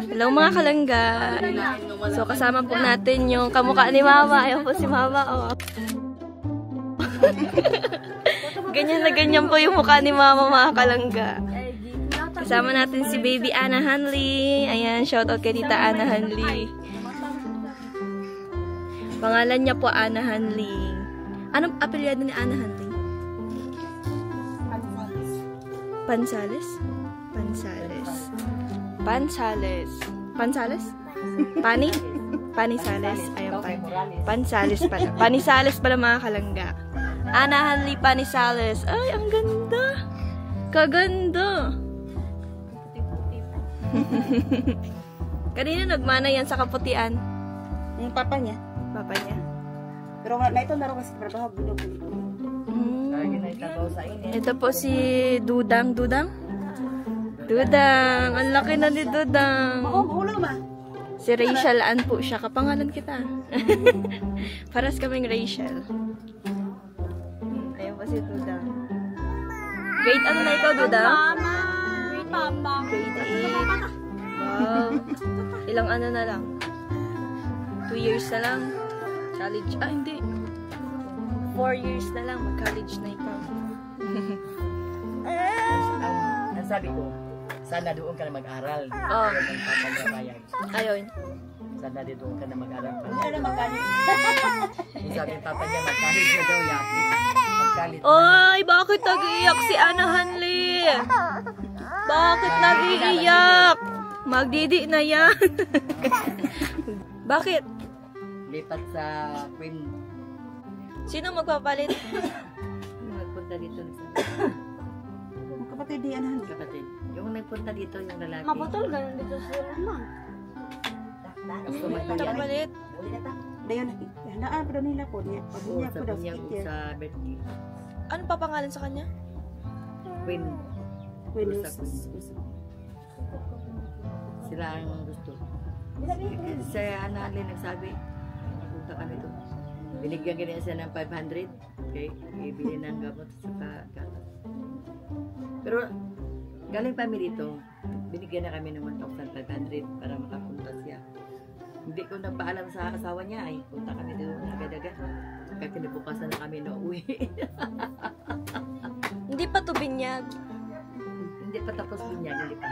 Hello mga kalangga. So kasama po natin yung kamukha ni Mama. Ayan po si Mama. Oh. Ganyan na ganyan po yung mukha ni Mama mga kalangga. Kasama natin si Baby Anna Hanley. Ayan, shoutout kay Tita Anna Hanley. Pangalan niya po Anna Hanley. Anong apelyado ni Anna Hanley? Pansales? Pansales. Pansales. Pansales? Pani? Panisales. Ayun pa. Pansales pala. Panisales pala mga kalangga. Anna Hanley Panisales. Ay, ang ganda. Kaganda. Kanina nagmana yan sa kaputian. Yung papa niya. Papa niya. Pero na ito naroon kasi trabaho bulog. Ito po si Dudang. Dudang? Dudang. Ang laki na ni Dudang. Ulo ba? Si Rachel Ann po siya. Kapangalan kita. Paras kaming Rachel. Ayan po si Dudang. Grade ano na ikaw, Dudang? Grade 8. Wow. Ilang ano na lang? 2 years na lang. College. Ah, hindi. 4 years na lang. Mag-college na ikaw. Ang sabi ko, sana doon ka na mag-aral. Oh. Ayun. Sana doon ka na mag-aral. Ano magalit? Ang sabi ng papa niya, mag-college na daw, yakit. Mag-college na. Oy, bakit nag-iiyak si Anna Hanley? Bakit nag-iiyak? Magdidi na yan. Bakit? Lipat sa Queen. Sino magpapalit? Nagpunta dito. Kapatid di anahan. Kapatid. Yung nagpunta dito, yung lalaki. Maputol ganun dito sa lamang. Gusto magpalit. Magpapalit? Dayon naan pa daw nila po niya. Pag Oo, niya po daw sabi niya speaker. sa birthday. Ano pa pangalan sa kanya? Queen. Pwede Sa Queen. Sila ang gusto. Sa Anali nagsabi, punta ka nito. Binigyan ganyan siya ng 500. Okay? Ibili ng gamot sa gatas. Pero galing pa kami dito, binigyan na kami ng 1,500 para makapunta siya. Hindi ko nagpaalam sa asawa niya ay punta kami doon agad-agad. Kaya kinabukasan na kami na uwi. Hindi pa to binyag. Hindi pa tapos binyag, hindi pa.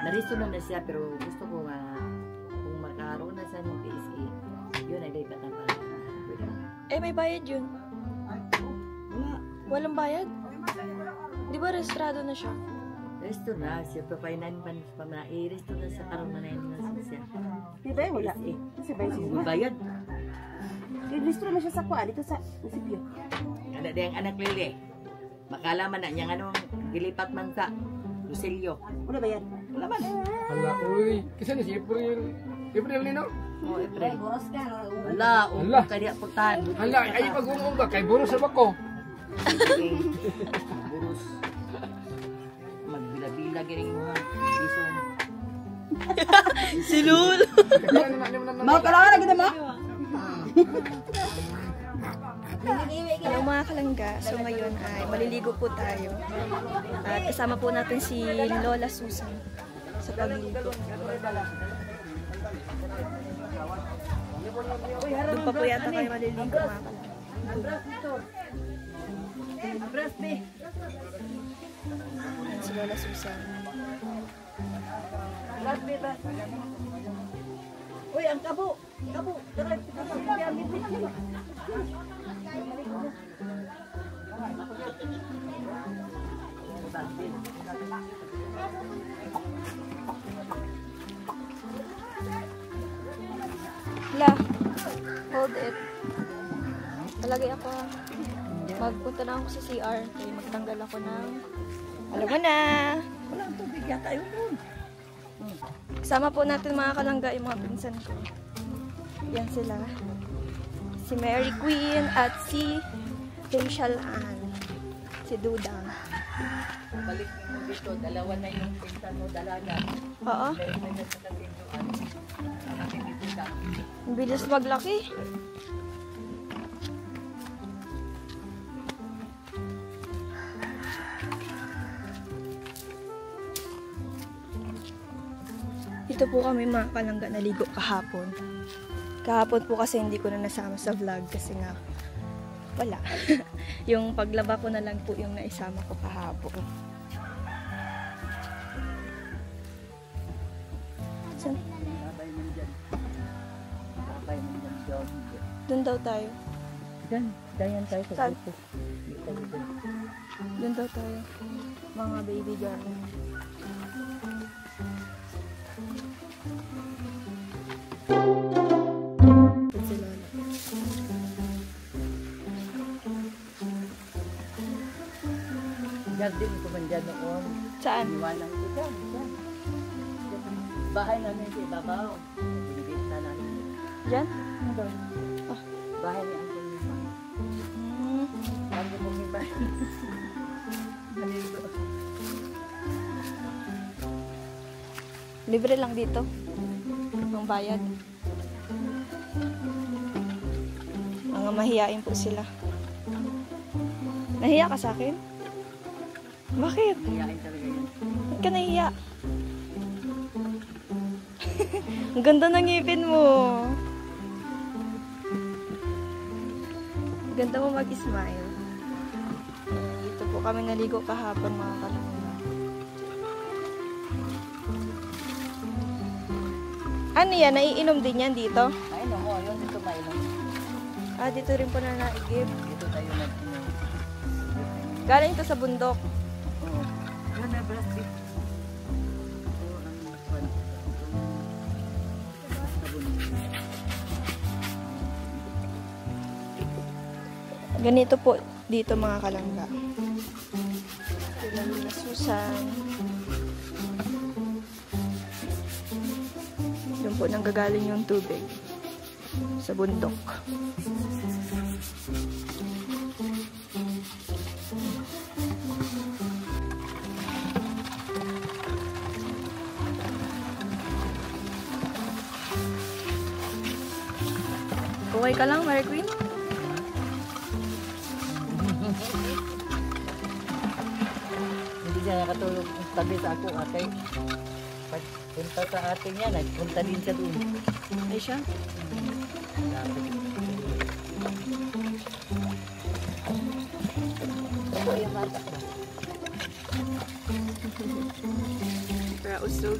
Nariso na siya pero gusto ko kung makaroon na siya ng PSA, yun ay lipat na pala. Pwede na. Eh, may bayad yun. Wala. Walang bayad? Di ba registrado na siya? Resto na, siya pa painan pa na i-resto na sa karoon na yun siya. Di ba wala? Kasi ba Ang bayad. i-restore na siya sa kuha dito sa munisipyo. Ada din ang anak Lili. Makalaman na niyang anong dilipat man sa Lucelio. Wala ba yan? Wala man. Hala, uy. Kasi ni si April. April nino? Oh, April. Boros ka. Wala, Hala. kaya puntahan. Hala, ay pag-ungong ka. Kay Buro sa bako. Burus. Magbila-bila giring mo ha. Biso. Si Lul! Mau kailangan lagi na mo? Hello mga kalangga. So ngayon ay maliligo po tayo. At kasama po natin si Lola Susan sa pagligo. Doon pa po yata kayo maliligo mga kalangga. Ayan si Lola Susan. Uy, ang kabo. Kabo. La, hold it. Talagay ako. Magpunta na ako sa CR. Kaya magtanggal ako ng... Alam mo na! Wala ang tubig yata yun doon. Kasama po natin mga kalangga yung mga pinsan ko. Yan sila. Si Mary Queen at si Rachel Ann. Si Dudang. Balik mo dito, dalawa na yung pinsan mo dalaga. Oo. Dahil may nasa natinduan. Nakakitito ka. Ang bilis maglaki. Ito po kami mga kalangga naligo kahapon. Kahapon po kasi hindi ko na nasama sa vlog kasi nga wala. Yung paglaba ko na lang po yung naisama ko kahapon. Saan? Doon daw tayo. Dayan tayo sa Saan? grupo. Doon daw tayo. Mga baby garden. Garden ko man dyan noon. Saan? Iwanan ko dyan. Bahay namin sa ibabaw. Binibinta namin. Diyan? Ano daw? Ah. Bahay ni Uncle Mima. Bago mo Mima. Nalito. Libre lang dito. Ang bayad. Mga mahiyain po sila. Nahiya ka sa akin? Bakit? Kayain talaga yan. Ba't ka nahiya? Ang ganda ng ngipin mo. Ganda mo mag-smile. Dito po kami naligo kahapon mga kalangga. Ano yan? Naiinom din yan dito? Ay, no, yun dito mainom. Ah, dito rin po na naigib. Dito tayo nag-inom. Galing to sa bundok. Oo. Yun na, plastic. Ito ang kwan. Sabon. Ganito po dito mga kalangga. Sila nila Susan. Doon po nanggagaling yung tubig sa bundok. Okay ka lang, Mary Queen? Hindi siya nakatulog tabi sa ako, ate. Pag punta sa ate niya, nagpunta din siya doon. Ay siya? Ito yung bata ba? Para usog.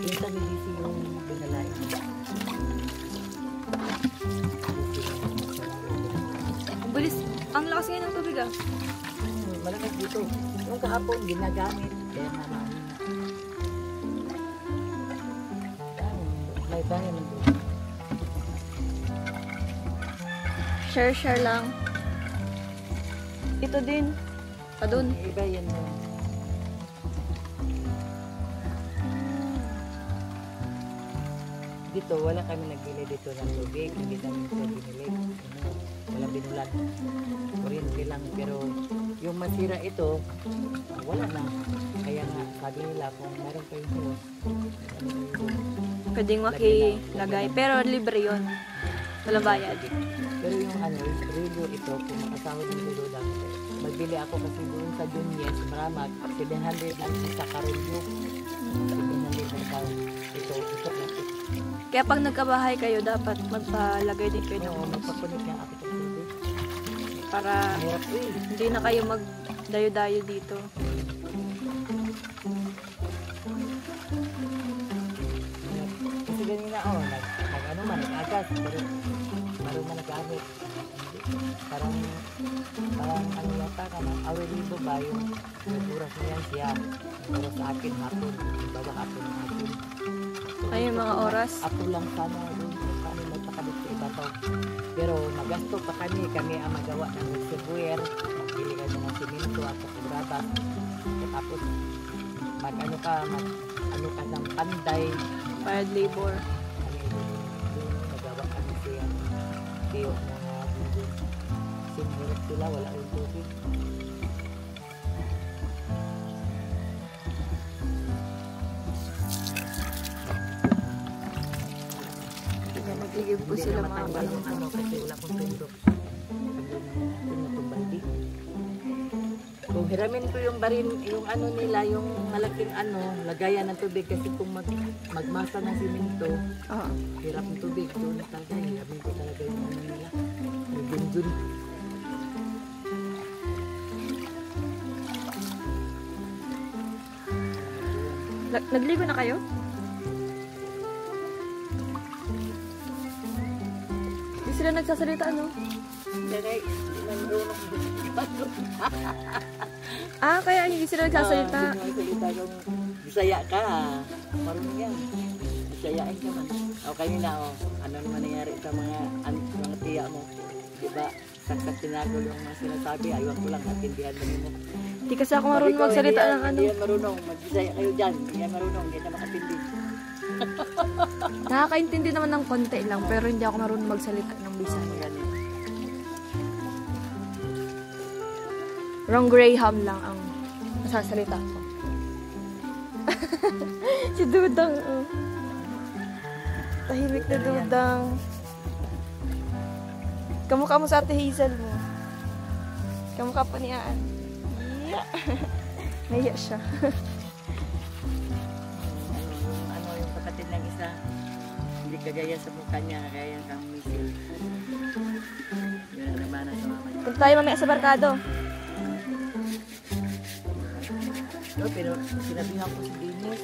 Minsan nilisi yung binalain. Ang bilis. Ang lakas ngayon ng tubig ah. Malakas dito. Yung kahapon, ginagamit. Kaya naman. May bahay ng doon. Share lang. Ito din. Pa dun. Iba yan mo. Dito, wala kami nagbili dito ng tubig. Hindi namin siya binili. Walang binulan. Kuryente lang. Pero yung masira ito, wala na. Kaya nga, sabi nila kung meron kayong hose, Pwedeng makilagay. Pero libre yun. Wala bayad. pero yung relo ito, kung makasawa ng relo lang, magbili ako kasi doon sa Juniors, Maramag, 700 ang isa karelyo. 700 ang taon. Ito na. Kaya pag nagkabahay kayo, dapat magpalagay din kayo ng Oo, hose. magpapunit nga ako sa tubig. Para Mahirap eh. hindi na kayo magdayo-dayo dito. Kasi ganina, nag-ano man, nag-agas, pero maroon man nag-agas. Parang ano yata ka na, Aurelibo ba yung nag-uras niyan siya. Nag-uras sa akin, hapon. Bawa hapon ng akin. Ayun mga oras. Ako lang sana doon sa kami magpakabit sa ibabaw. Pero magasto pa kami ang magawa ng reservoir. Magbili kami ng simento at kubrada. Tapos mag-ano ka ng panday. Hard labor. Nagawa kami siya. Tiyo na sinurot sila, wala yung tubig. Nagligib po sila mga matanggal yung kasi wala kong sundo. Tinutong bandi. Kung hiramin ko yung barin, yung ano nila, yung malaking ano, lagayan ng tubig kasi kung magmasa ng simento, Oo. hirap ng tubig doon talaga, hiramin ko talaga yung ano nila. Yung dun. Nagligo na kayo? Hindi sila nagsasalita, ano? Kaya nandunong Ah, kaya hindi sila nagsasalita. Salita yung Bisaya ka, marunong yan. Bisayain ka man. O kanina, ano naman nangyari sa mga tiya mo? Diba, sakit tinagol yung mga sinasabi, aywan ko lang natindihan mo. Hindi kasi ako marunong magsalita ng ano. Hindi yan marunong, magbisaya kayo dyan. Hindi yan marunong, hindi yan makatindi. Nakakaintindi naman ng konti lang, pero hindi ako marunong magsalita ng Bisaya. Yan. Wrong Graham lang ang nasasalita ko. Si Dudang, oh. Tahimik na Dudang. Kamukha mo sa Ate Hazel mo. Kamukha pa ni Aan. Yeah. Naiya siya. Ano yung kapatid ng isa, hindi kagaya sa mukha niya, kagaya kang misil. Yun ang naman sa mama niya. Punta tayo mamaya sa barkado. No, pero sinabihan ko si Dennis,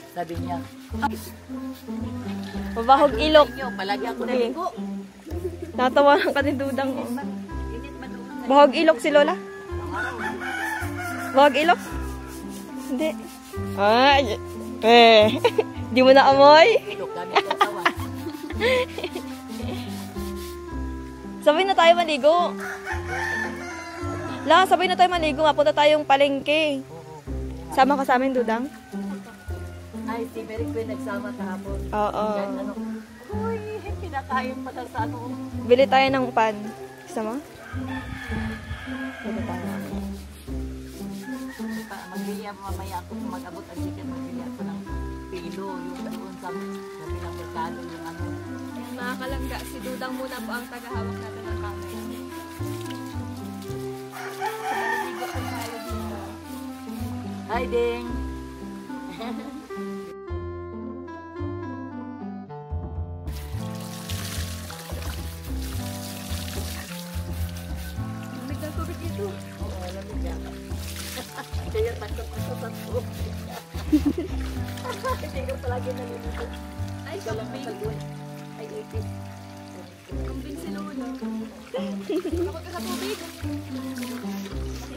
sabi niya, Mabahog ilok. palagi ako Okay. naligo. Natawa lang ka ni Dudang. Oh. Init ba doon? Bahog ilok si Lola? Bahog ilok? Hindi. Ay, di mo na amoy? Ilok, gamit ko tawa. Sabay na tayo maligo. La, sabay na tayo maligo. Mapunta tayong palengke. Sama ka sa amin, Dudang? Ay, si Mary Queen nagsama kahapon. Oo. Yan, ano, uy, pinakain pa daw sa ano. Bili tayo ng pan. Gusto mo? Bili tayo. Magbili ako mamaya ako kung mag-abot ang chicken, magbili ako ng pilo, yung doon sa bilang merkado, yung ano. Ayan, mga kalangga, si Dudang muna po ang tagahawak natin ng camera. Paliligo po tayo dito. Hi, Ding! Lamig ng tubig dito. Oo, lamig yan. Kaya takot ako sa tubig. Hindi ka palagi nalilito. Ay, Ikaw lang ang kambing. saluan. Ay, ipit. Kambing si Lola. Takot ka sa tubig.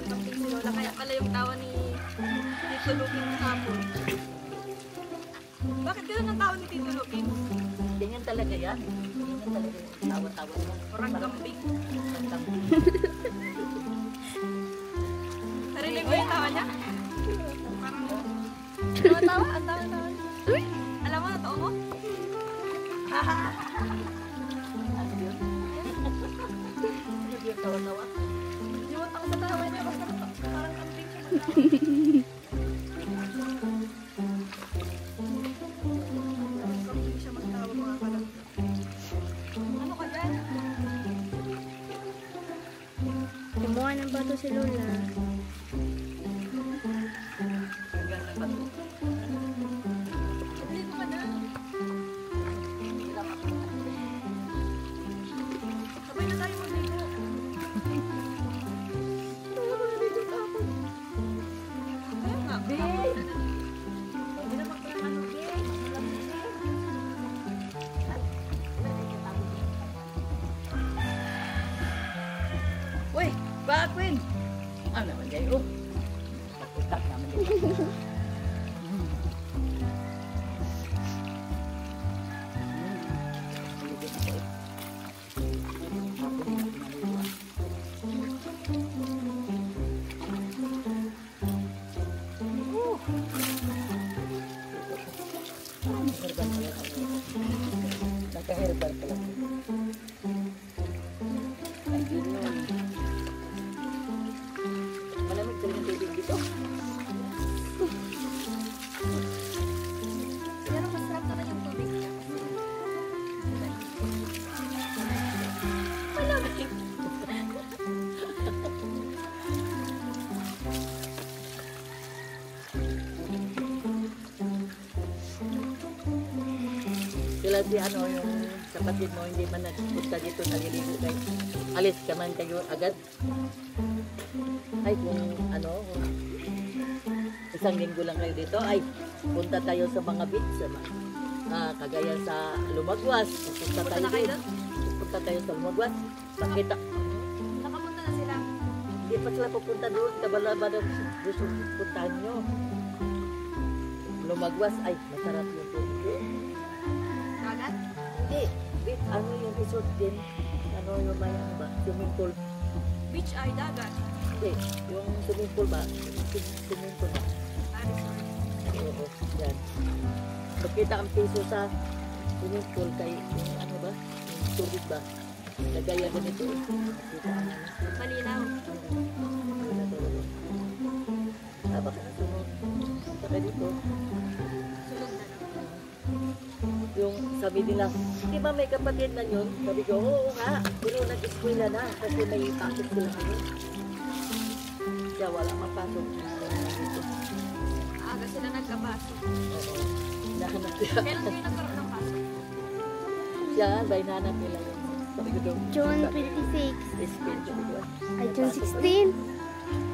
Kambing si Lola. Kaya pala yung tawa ni Tito Luking kahapon. Bakit gano'n ang tawa ni Tito Luking? Ganyan talaga yan. Ganyan talaga yung tawa-tawa mo. Parang kambing. Parang kambing. Narinig mo yung tawa niya? Parang tawa-tawa. Ang tawa-tawa. Alam mo, natao mo? Ano yun? Ano yun, tawa-tawa? Yun, ang tatawa niya. Basta parang kambing siya magtawa. Kambing siya magtawa, mga kalangga. Ano ka dyan? Kumuha ng bato si Lola. Hanggang na ba ito? Dito ka na. Sabay na tayo maligo. Tayo maligo tapos. Kaya nga. Hindi na magkakaano, Ding. Uy, Queen! Ano naman kayo? Pagkutak naman kayo. Naka-herbal pala. Ayun yun. Malamig talaga yung tubig dito. si ano, yung kapatid mo, hindi man nagpunta dito, naliligo kayo. Alis ka man kayo agad. Ay, kung ano, isang linggo lang kayo dito, ay, punta tayo sa mga beach, kagaya sa Lumagwas. Punta tayo doon. Punta tayo sa Lumagwas. Pakita. Nakapunta na sila. Hindi pa sila pupunta doon. Kabala-bala gusto puntahan nyo. Lumagwas, ay, masarap yung tubig. Kagat? Hindi. Ano yung resort din? Ano yung may ano ba? Swimming pool. Beach ay dagat. Hindi. Yung swimming pool ba? Swimming pool ba? Oo. Yan. Magkita ang piso sa swimming pool kay yung ano ba? Yung tubig ba? Nagaya ganito. Makita ang ano. Malinaw. Baka na sunod. Saka dito. Sunod na lang. Yung sabi nila, di ba may kapatid na yun? Sabi ko, oo nga. Pero nag-eskwela na kasi may pasok sila ngayon. Kaya wala mapasok. Aga sila nagkapasok. Oo. Nahanap sila. Kailan kayo nagkaroon ng pasok? Yan, ba hinahanap nila yun. Sabi ko doon. June 26. Eskwela ko doon. Ay, June 16.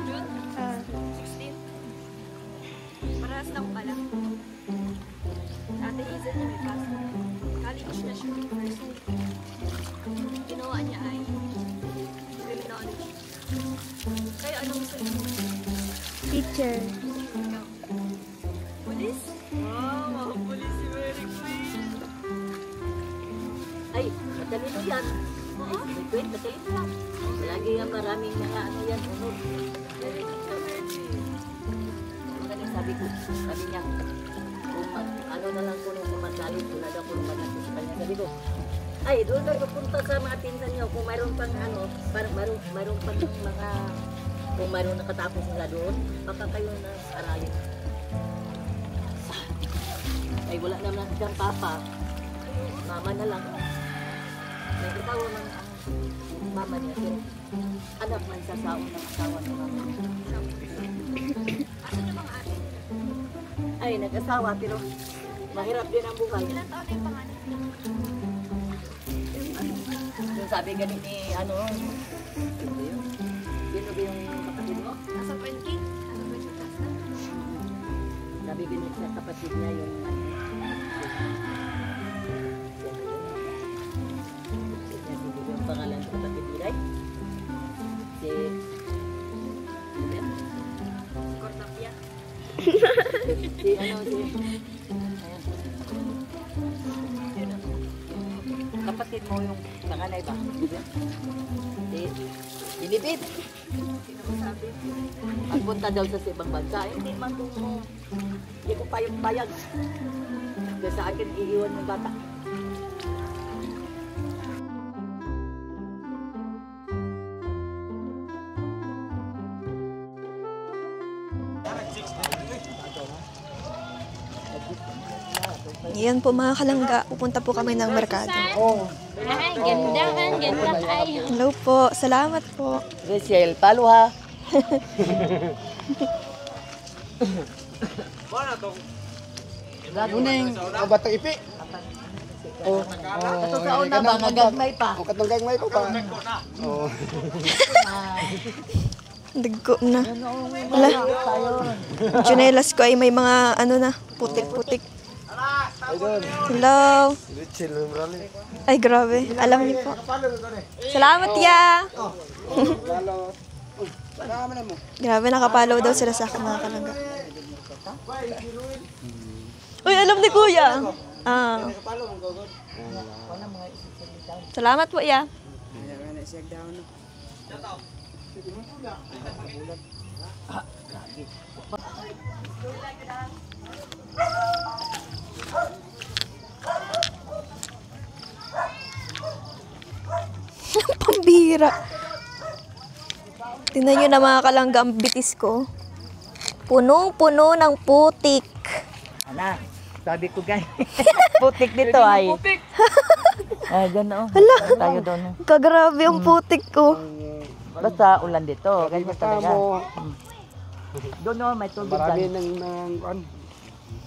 June 16. Parehas lang pala. Ate Hazel niya may pasok. College na siya. Ginawa niya ay criminology. Kayo anong gusto niyo? Teacher. Ikaw? Police? Wow, mga police si Mary Queen. Ay, matalino yan. Oo? May kwent, matalino yan. Lagi yan maraming mga ano yan, unod. Sabi ko, sabi niya, kung ano na lang po nung kumagalit, wala daw po lumagat sa kanya. Sabi ko, ay, doon kayo pupunta sa mga pinsan niyo, kung mayroon pang ano, parang mayroon pang mga, kung mayroon nakatapos nila doon, baka kayo na aralin. Ay, wala naman siyang papa, mama na lang. May ikaw naman ang mama niya, pero anak man sa saon ng asawa ng mama niya. Asan yung mga ate? Ay, nag-asawa, pero mahirap din ang buhay. Ilan taon na yung panganay? Yung sabi ganit ni, ano, sino ba yung kapatid mo? Nasa 20? Ano ba yung class na? Sabi ganit sa kapatid niya yung, yung pangalan ng kapatid ni Ray. Si, Cortapia. si, ano, si, ayan. Kapatid mo yung panganay ba? Si, Ilibid. Sino mo sabi? Pagpunta daw sa ibang bansa, hindi man kung hindi ko payag-payag. Kaya sa akin, iiwan ng bata. Yan po mga kalangga, pupunta po kami ng merkado. Ay, ganda ay. Hello po, salamat po. Rachel, palo ha. Uning, bato ipi. Oh, Ito sa una ba, nagagmay pa. ang katong gagmay ko pa. Oh. Dagko na. Wala. Jonelas ko ay may mga ano na, putik-putik. Hello. Chill mo rali. Ay grabe, alam niyo po. Salamat ya. Lalo. Para man mo. Grabe, nakapalaw daw sila sa akin mga kalangga. Uy, alam ni kuya. Ah. Salamat po ya. Pambira. Tingnan nyo na mga kalangga ang bitis ko. Punong-puno ng putik. Ana, sabi ko guys, putik dito ay. Ay, gano'n. Hala. Tayo doon. Kagrabe ang putik ko. Basta ulan dito, ganyan talaga. Mo, Doon no, may tubig marami dyan. ng kuan.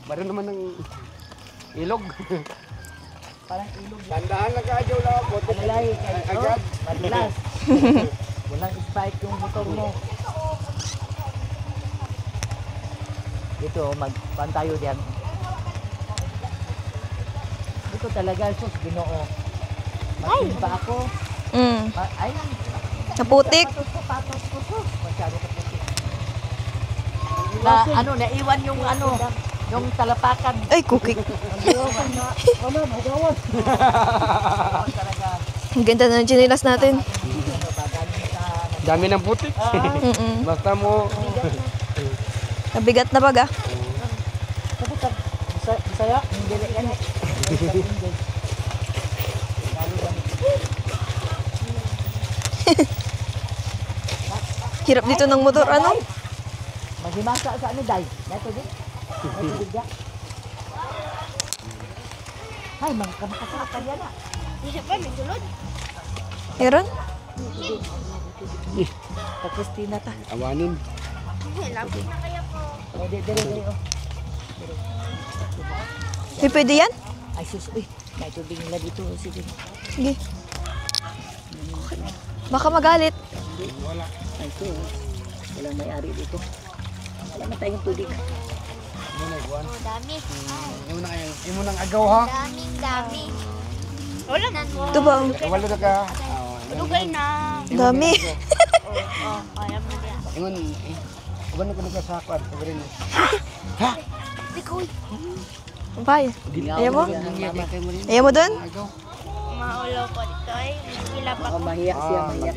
Meron naman ng ilog. parang ilog. Tandaan lang ka, Joe lang. Putik. Alay, Agad. madulas. Walang spike yung motor mo. Dito, magpan tayo diyan. Dito talaga, sus, Ginoo. Magsimba ako. Ay, Naputik. sapatos ko, sus. Masyado kaputik. Na, ano, naiwan yung ano, yung talapakan. Ay, cookie. Ang ganda na ng chinelas natin. Dami ng putik. Basta mo. Nabigat na baga. Bisaya, hindi yan eh. Hirap dito ng motor, ano? Maghimasa sa ano, Day? Dito din? Dito din? Ay, makasakal yan ah. Meron? Pakristina ta. Awanin. O, dire. May pwede yan? Ay, sus, uy. May tubig nila dito. Sige. Sige. Baka magalit. Ay, sus. Walang may-ari dito. Wala na tayong tubig. Dami. Imo nang agaw ha. Dami. Wala na mo. Ito ba? Wala na ka. Lugay na. Dami. Kaya mo niya. Ingon. Uban na ko sa kwan. Pagrin. Ikoy. Bye. Ayaw mo? Ayaw mo dun? Maulo ko dito ay. Hila pa ko. Mahiya siya, mahiya.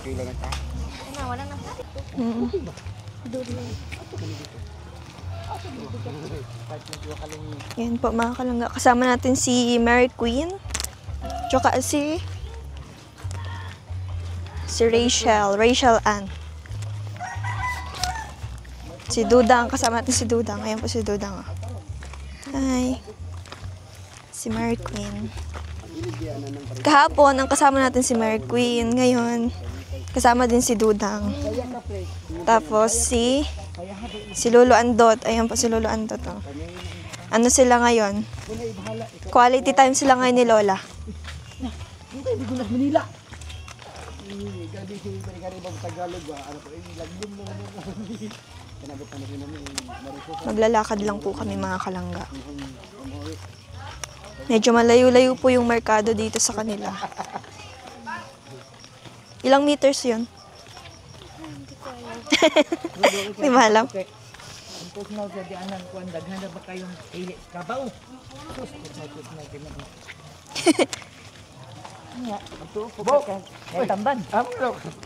Kailangan ka. Wala na. Yan po mga kalangga. Kasama natin si Mary Queen. Tsaka si Rachel Ann. Si Dudang. Kasama natin si Dudang. Ayan po si Dudang. Hi. Si Mary Queen. Kahapon, ang kasama natin si Mary Queen. Ngayon, kasama din si Dudang. Tapos si Lolo Andot. Ayan po si Lolo Andot. Oh. Ano sila ngayon? Quality time sila ngayon ni Lola. Maglalakad lang po kami mga kalangga. Medyo malayo-layo po yung merkado dito sa kanila. Ilang meters yun? Hindi maalam. Ang pusnaw sa dianan ko, ang daghan na ba kayong ilit kabaw? Sus, pusnaw, ginoo. Nga, ito po ka kay tamban.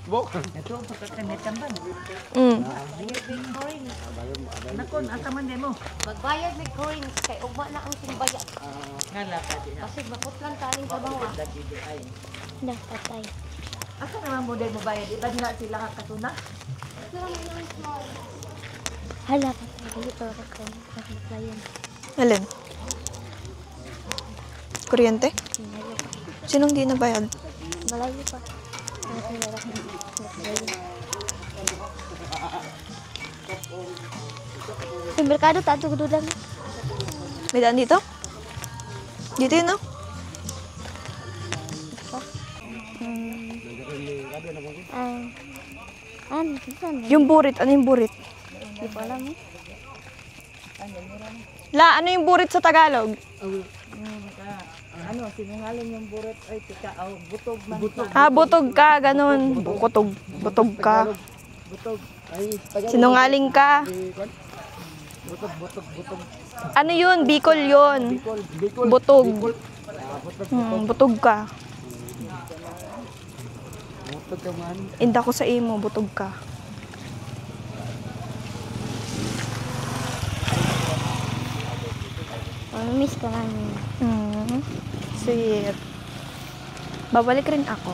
Bok. Ito po ka kay tamban. Nakon, asa man din mo? Magbayad may coins kay ugma na ang simbayad. Ngala ka din. Kasi maputlan taning trabaho. Dagi di ay. Na patay. Asa naman mo din mo bayad? Iba na sila kakatuna? Hala patay. Dito ako ko. Paglayan. Alin? Kuryente? Sinong di nabayad? Malayo pa. Sa merkado tato ko doon. May daan dito? Dito yun, no? Yung burit. Ano yung burit? Hindi ko alam eh. La, ano yung burit sa Tagalog? Ano, sinungaling yung burot ay tika, butog man. Butog ka, ganun. Butog ka. Butog. Ay, taga Sinungaling ka. butog. Ano yun? Bicol yun. Butog. Butog ka. Butog ka man. Inda ko sa imo, butog ka. Miss ka namin. Sweet. Babalik rin ako.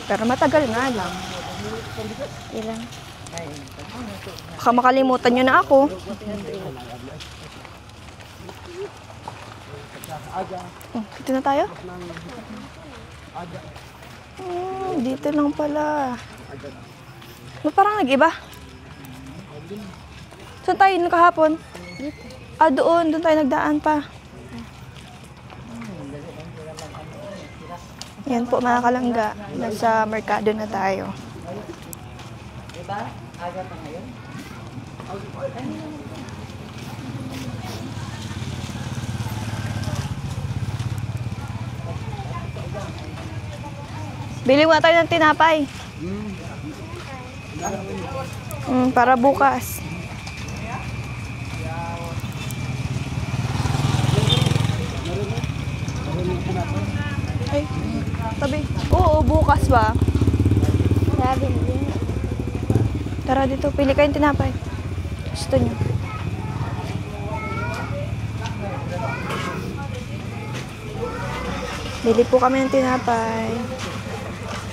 Pero matagal nga lang. Ilang. Baka makalimutan nyo na ako. Dito na tayo? Dito lang pala. Parang nag-iba. Saan tayo nung kahapon? Doon tayo nagdaan pa. Yan po mga kalangga. Nasa merkado na tayo. Diba? Aga pa ngayon. Bili muna tayo ng tinapay. Para bukas. Ay, tabi. Oo, bukas ba? Sabi niya. Tara dito, pili kayong tinapay. Gusto niyo. Bili po kami ng tinapay.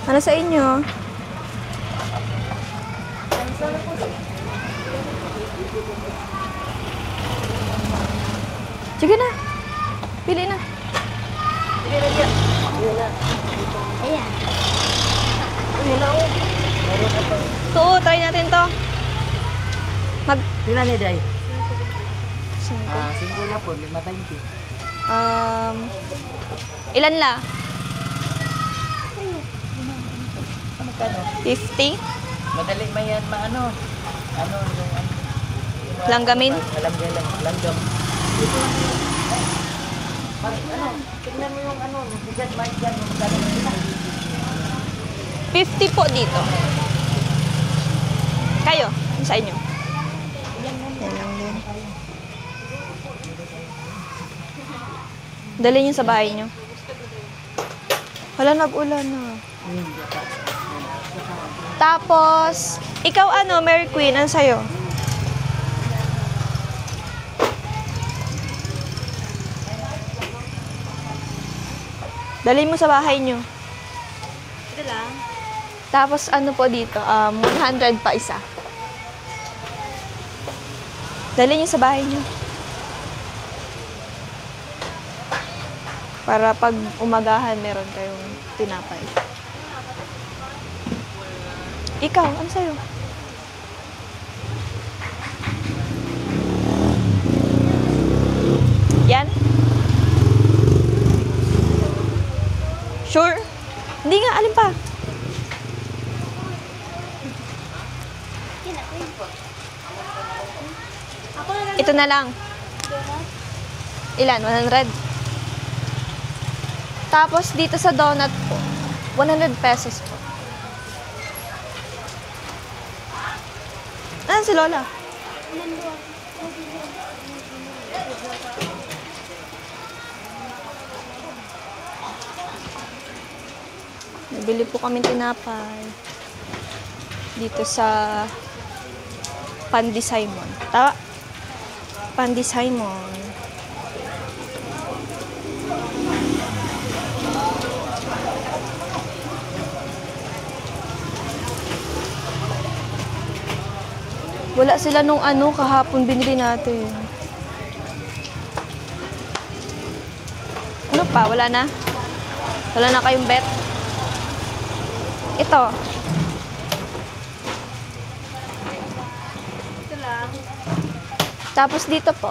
Ano sa inyo? Sige na. Pili na. Ayan. Ito, try natin to. Pila ni Day? Cinco. Singko na po, 5.20. Ilan la? Magkano? 50? Madali man yan, ano, yung ano. Langgamin? Langgam. Tignan mo yung ano, bigat man yan, magkano na 50 po dito. Kayo? Ano sa inyo? Yan lang din. Dali niyo sa bahay niyo. Wala, nag-ulan na. Tapos, ikaw ano, Mary Queen, ano sa'yo? Dali mo sa bahay niyo. Ito lang. Tapos ano po dito, 100 pa isa. Dali niyo sa bahay niyo. Para pag umagahan, meron kayong tinapay. Ikaw, ano sa'yo? Yan? Sure? Hindi nga, alin pa? Ito na lang. Ilan? 100? Tapos dito sa donut po, 100 pesos po. Ah, si Lola. Nabili po kami tinapay dito sa Pandi Simon. Tama? Pandi Simon. Wala sila nung ano, kahapon binili natin. Ano pa? Wala na? Wala na kayong bet? Ito. Ito lang. Tapos dito po.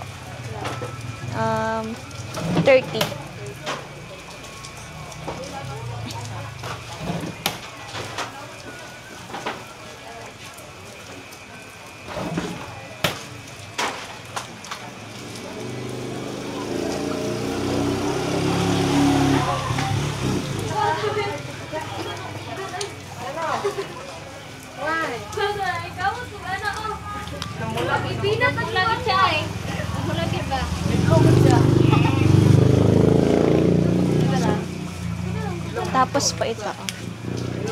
30. Ipinat ang langit siya eh. Ang mulagin ba? Tapos po ito.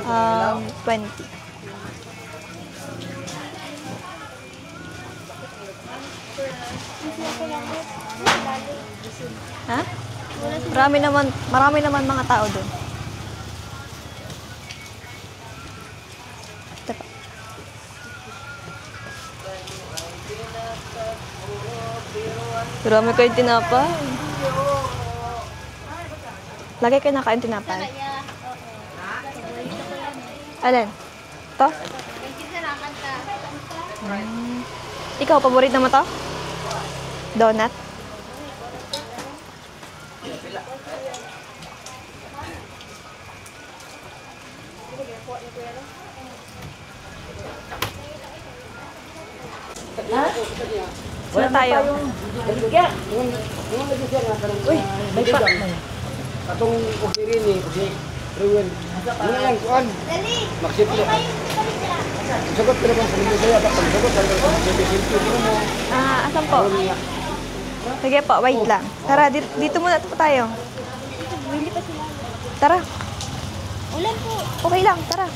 20. Ha? Marami naman mga tao doon. Ito pa. Marami kayong tinapay. Lagi kayo nakain tinapay. Alin? To? Ikaw, paborito mo to? Donut? Saan tayo? Uy, may pa. Atong opirin ni si Ruel. Ano yan, kuan? Magsiplo. Sagot pero kung sabi saya dapat sagot sa simple mo. Asan po? Sige po, wait lang. Tara, dito muna po tayo. Tara. Ulan po. Okay lang, tara.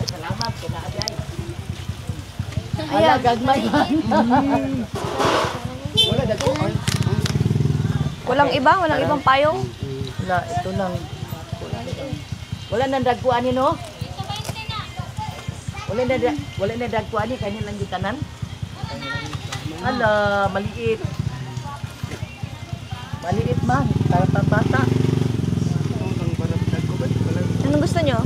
Salamat, kinaaday. Ayan, gagmay. Wala dako. Walang ibang payong. Wala, ito lang. Wala nang dagkuan ni no? Wala na dagkuan ni kanil lang gitanan. Hala, maliit. Maliit man, bata. Anong gusto nyo?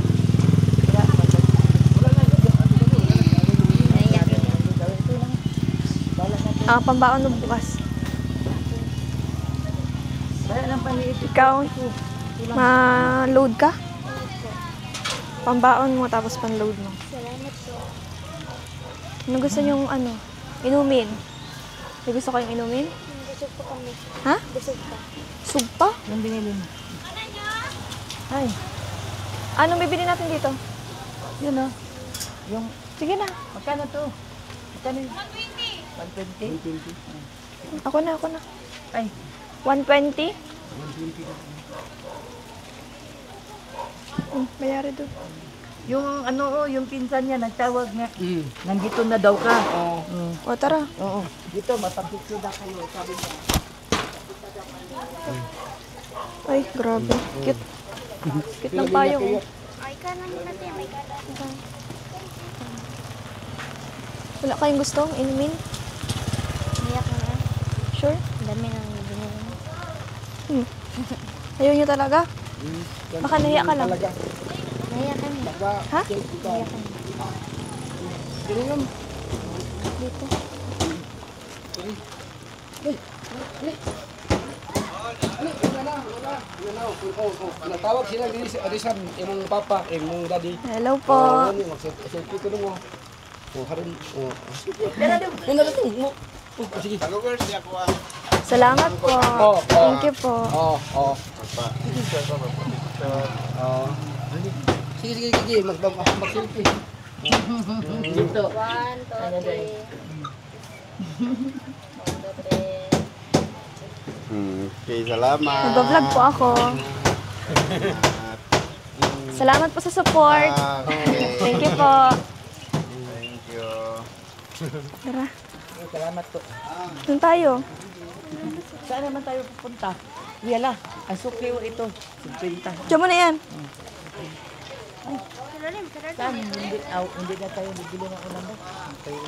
Pambaon mo bukas. Wala nang paliit. Ikaw, ma-load ka? Pambaon mo tapos pan-load mo. Salamat po. Ano gusto nyong inumin? May gusto kayong inumin? Busog po kami. Ha? Busog pa. Sugpa? Yung binili mo. Ay, Anong bibili natin dito? yun o. Yung, Sige na. magkano to? Magkano yun? 120? Ako na. Ay, 120? Bayari doon. yung yung pinsan niya nagtawag nga. Nandito na daw ka. O, tara. Oo. Dito, mapapicture na kayo. Sabi niya. Ay, grabe. Cute. Cute ng payong. Ay, kanan natin. May kanan. Wala kayong gustong inumin? Iyak na nga. Sure? Ang dami nang binili. Ayaw nyo talaga? Baka nahiya ka lang. Naiyak ka na. Ha? Naiyak ka na. Dito. Natawag sila diri si Arisan, imong papa, imong daddy. Hello po. Selfie ko mo. Oh, haron. Oh. Pero na to mo. Sige. Salamat po. Thank you po. Oh. Sige. Mag-selfie. Dito. 1, 2, 3. Okay, salamat. Nagbablog po ako. Salamat po sa support. Okay. Thank you po. Thank you. Tara. Salamat po. Doon tayo. Saan naman tayo pupunta? Wala. Ang sukliw ito. 50. Diyan mo na yan. Saan? Hindi na tayo bibili ng ulam ba?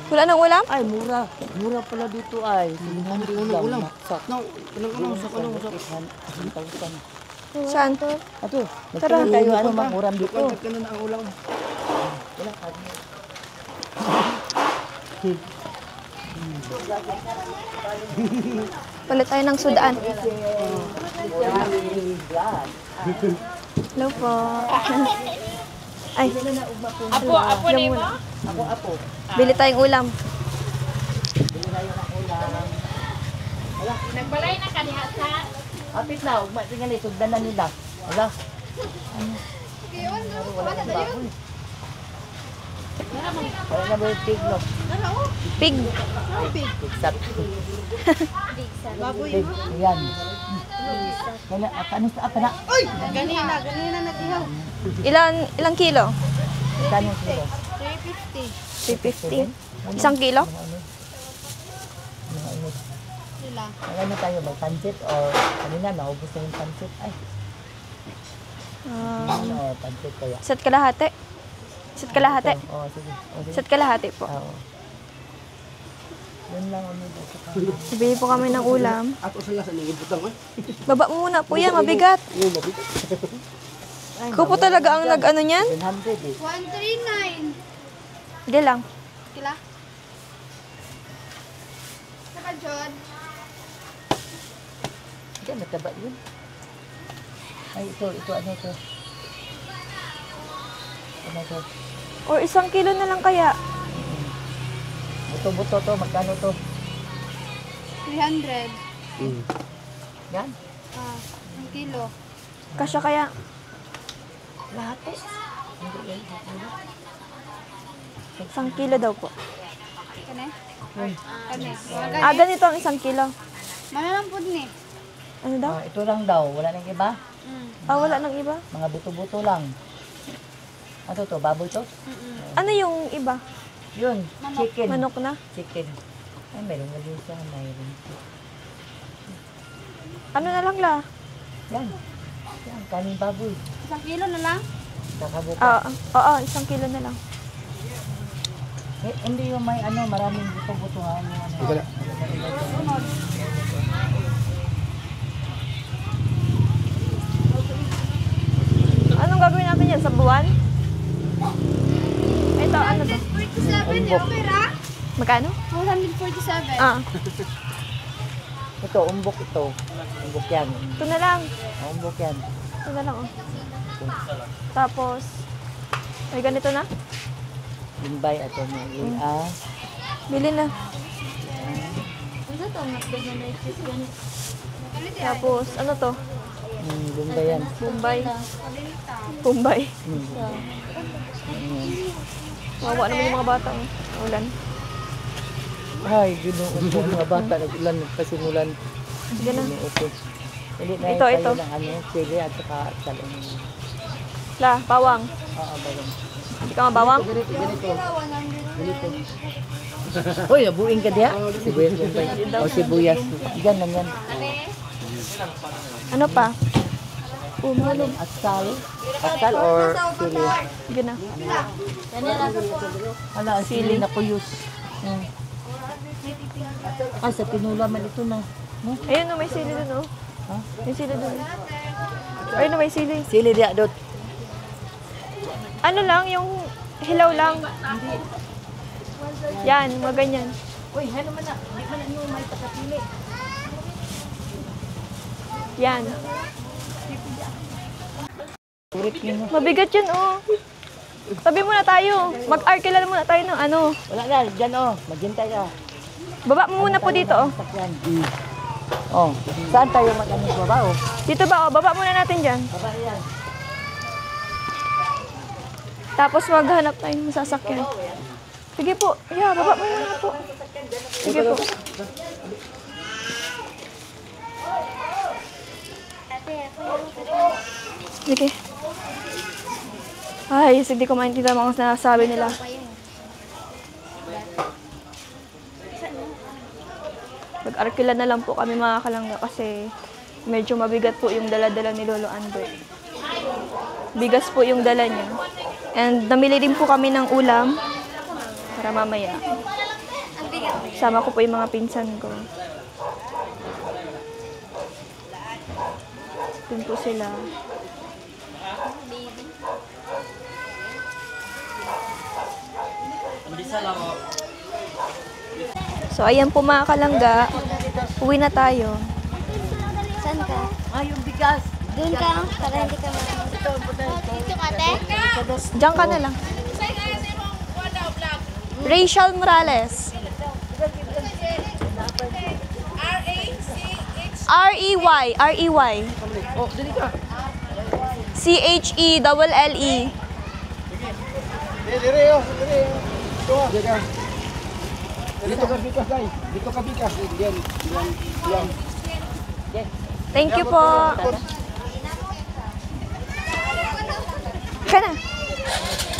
Wala nang ulam? Ay, mura. Mura pala dito ay. 700 lang. ulam. Maksak. Usap. 8,000. Saan? Ato, Tara. magkano tayo ano mang uram dito? Kontak ka na ang ulam. Wala ka. Palit tayo ng sudaan. Hello po. Ay. Apo ni mo? Ako. Bili tayong ulam. Bili tayo ng ulam. Nagbalay na kaniya sa? Apit na, ugma tingnan ni sugdan na nila. Wala. Wala na baboy. Wala na ba yung pig, no? Pig. Pig sat. Baboy mo? Yan. Ano sa apa na? Ganina nag-ihaw. Ilang kilo? Kano sila? 350. Isang kilo? Ano tayo ba? Pancit o kanina naubos na yung pancit? Ay, ano pancit kaya? Set kalahati. Set kalahati. Oo, sige. Set kalahati po. Oo. Yun lang ano dito pa. Bili po kami ng ulam. Ato sila sa nangibutang eh. Baba mo muna po yan, mabigat. Yung mabit. Ikaw po talaga ang nag-ano niyan? 100 eh. 139. Hindi lang. Kila? Diyan, mataba yun. Ay, ito, ano ito? Ano ito? Or 1 kilo na lang kaya. Buto-buto to, magkano to? 300. Yan? 1 kilo. Kasya kaya. Lahat eh. 1 kilo daw po. Kane? Kane. Ganito ang 1 kilo. Manalampod ni. Ano daw? Ito lang daw, wala nang iba. Wala nang iba. Mga buto-buto lang. Ano to, baboy to? Ano yung iba? Yun, chicken. Manok na? Chicken. Ay, meron na din siya, mayroon. Ano na lang la? Yan. Yan, kanin baboy. 1 kilo na lang? Kakabuka. Oo, 1 kilo na lang. Eh, hindi yung may ano, maraming buto-buto nga. Ano, Wala. Anong gagawin natin yan? Sa buwan? Ito, ano to? 47 eh, opera? Magkano? 447. Ito, umbok ito. Umbok yan. Ito na lang. Umbok yan. Ito na lang, oh. Tapos, ay ganito na? Limbay at ano. Bili na. Tapos, ano to? Limbay yan. Bombay. Wawa naman yung mga bata. Ulan. Ay, ginoo ko mga bata. Nag-ulan, nagpasimulan. Sige na. Okay. Hindi na Ito, tayo ito. ng ano, chili at saka salong. La, bawang. Oo, bawang. Hindi ka mabawang? Hoy, nabuing ka diya? Sibuyas lang ba? O sibuyas. Yan lang yan. Ano pa? Umalog. Asal? Asal or chili? Sige na. Ala, sili na kuyos. Ah, sa tinula man ito na. No? Ayun, no, may sili dun, oh. Ha? May sili dun. Ayun, no, may sili. Sili diya, dot. Ano lang, yung hilaw lang. Yan, mga ganyan. Uy, ano man na? Di man na nyo may takapili. Yan. Urit nyo mo. Mabigat yan, oh. Sabi muna tayo. Mag-arkila muna tayo ng ano. Wala na, dyan oh. Maghintay ka. Baba mo muna po dito, oh. Sakyan. Oh, saan tayo mag-ano sa baba oh? Dito ba, oh. Baba muna natin dyan. Baba yan. Tapos maghanap tayo ng sasakyan. Sige po. Yeah, baba muna na po. Sige po. Sige. Ay, hindi ko maintindihan mga sinasabi nila. Mag-arkila na lang po kami mga kalangga kasi medyo mabigat po yung dala-dala ni Lolo Ando. Bigas po yung dala niya. And namili din po kami ng ulam para mamaya. Sama ko po yung mga pinsan ko. Dun po sila. So, ayan po mga kalangga. Uwi na tayo. Saan ka? Ah, yung bigas. Doon ka, para hindi ka dito ka, te? Diyan ka na lang. Rachel Morales. R-E-Y. R-E-Y. Oh, dali ka. C-H-E-L-L-E. Dire yo, dire. Ito, dire. Dito ka bikas, guys. Dito ka bikas. Yan, yan, yan. Thank you po. Ka na.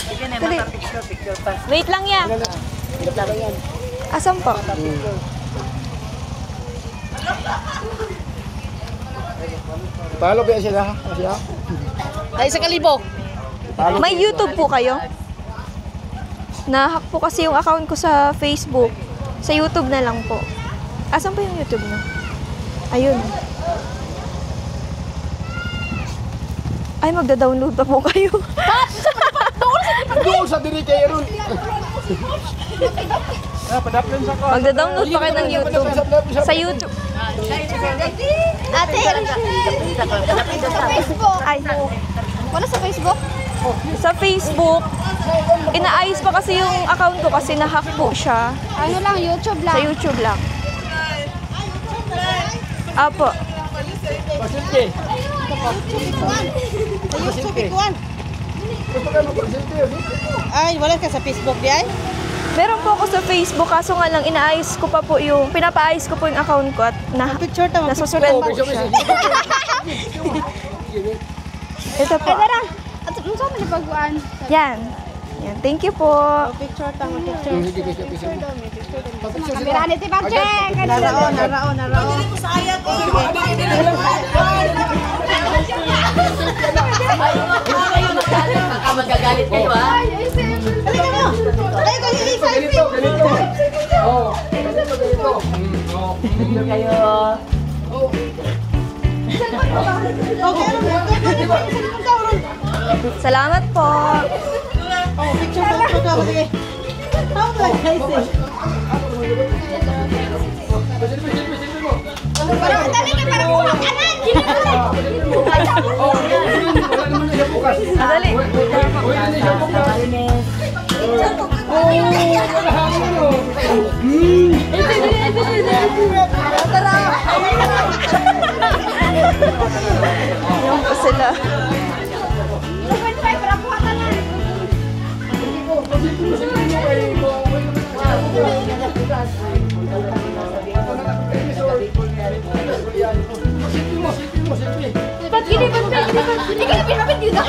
Sige na, Dali. picture pa. Wait lang yan. Asan po? Palo ba sila? Siya? Ay, sa kalibo. May YouTube po kayo? Nahack po kasi yung account ko sa Facebook. Sa YouTube na lang po. Asan po yung YouTube na? Ayun. Ay, magda-download pa po kayo. Doon sa diri kay Aaron. Magda-download pa kayo ng YouTube. Sa YouTube. Ate, sa Facebook. Ay, wala sa Facebook? Sa Facebook, inaayos pa kasi yung account ko kasi nahack po siya. Ano lang, YouTube Sa lang. YouTube lang. Apo. Pasilke. Ay, wala ka sa Facebook di ay? Meron po ako sa Facebook, kaso nga lang inaayos ko pa po yung, pinapaayos ko po yung account ko at Picture tama. nasuspend po siya. Ito po. Tara, at ano sa mga pagkuhan? Yan. Yan. Thank you po. Picture tama, picture. Kamera ni Tibang Check. Naraon. Baka magagalit kayo, ha? Ay, ko yung isa. Ganito. Oo. Ganito. Video kayo. Salamat po. Oh, picture tama, sige. Dali ka para kuha ka na. Madali. Yung po sila. Para kuha ka na. Ba't gini? Hindi ka na pinapit dito.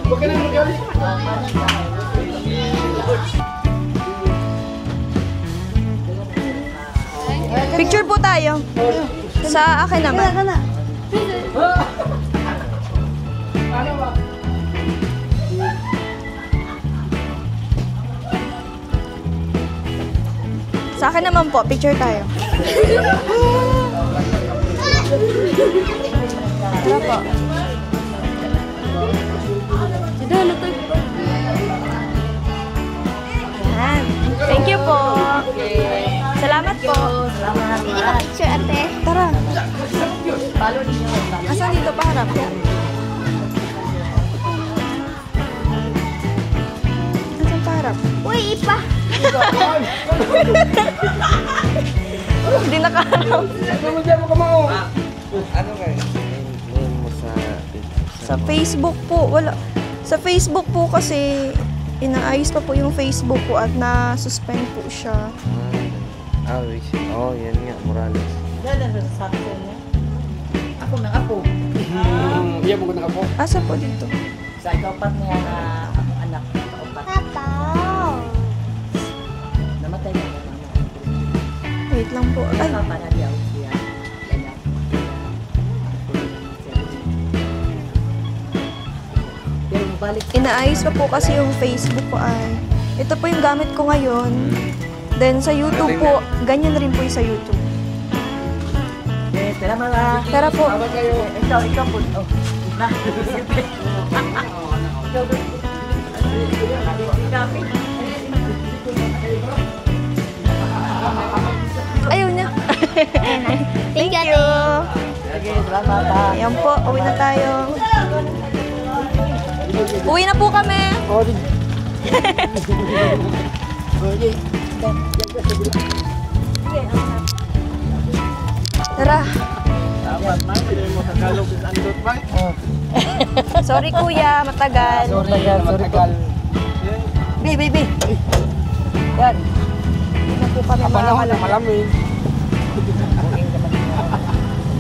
Huwag ka na magalit. Picture po tayo. Sa akin naman. Sa akin naman po, picture tayo. Tara po. Yan. Thank you po. Salamat po. Hindi ka picture, ate. Tara. Follow ninyo. Asan dito pa harap? Asan pa harap? Uy, ipa. Hindi nakaharap. Sa Facebook po, wala. Sa Facebook po kasi inaayos pa po yung Facebook ko at na-suspend po siya. Oh, yan nga, Morales. Ako ng apo. Iya mo ko na ako. Asa po dito? Sa ikaw-pat niya na akong anak. Ikaw-pat. Papa. Namatay na ako. Wait lang po. Ay, Papa na diyaw siya. Anak. Pero balik. inaayos pa po kasi yung Facebook ko ay. Ito po yung gamit ko ngayon. Then sa YouTube po, ganyan rin po yung sa YouTube. Yes, tara mga. Tara po. Ikaw po. Oh. Na. Ayaw niya. Thank you, you. Sige, salamat ha. Ayan po, uwi na tayo. Uwi na po kami. Tara. Sorry kuya, matagal. Sorry. Bi. Yan. Uwi na po kami mga kalapit. Malamig. Buking naman niya.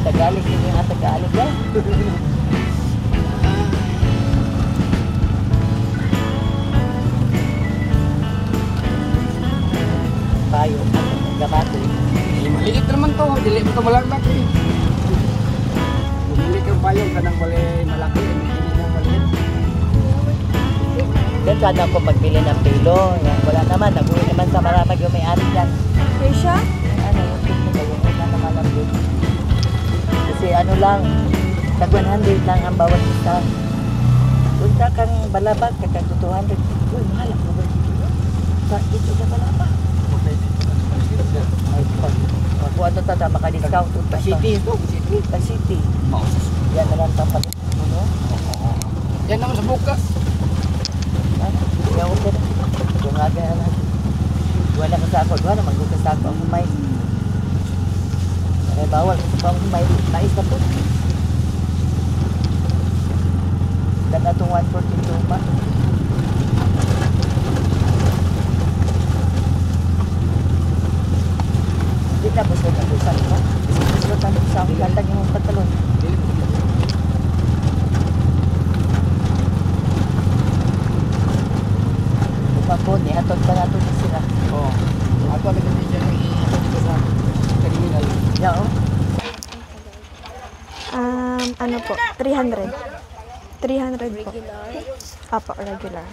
Tagalog din yung Tagalog yan. Payo. Gamato eh. Maliit naman to. Dili mo ito malaglag eh. Bumili kang payong ka nang malaki. Hindi mo maliit. Yan sana ako magbili ng pilo. Yan, wala naman. Nag-uwi naman sa maramag yung may-ari dyan. Keisha? Ano yung pilo ko? Yung una naman ang yun. Kasi ano lang, tag 100 lang ang bawat isa. Punta kang balabag, kakang 200. Uy, mahal ako ba? Sa ito sa balabag. Ay, pag ano tada, maka-discount. City ito. City. City. Yan na lang tapat. Ano? Yan naman sa bukas. Kaya okay na. Kung aga na. Wala ka sa ako. Wala naman ka sa ako. Ang may. Ay, bawal. Kung may mais na po. Dan atong 142 pa. Hindi na basta na doon sa ito. Basta na doon sa aking latang yung pantalon. Upapon, atod pa nato ni sila. Oo. Ako ang naging dyan ng dito sa terminal. Yao. Ano po? 300. 300 po. Apo, regular.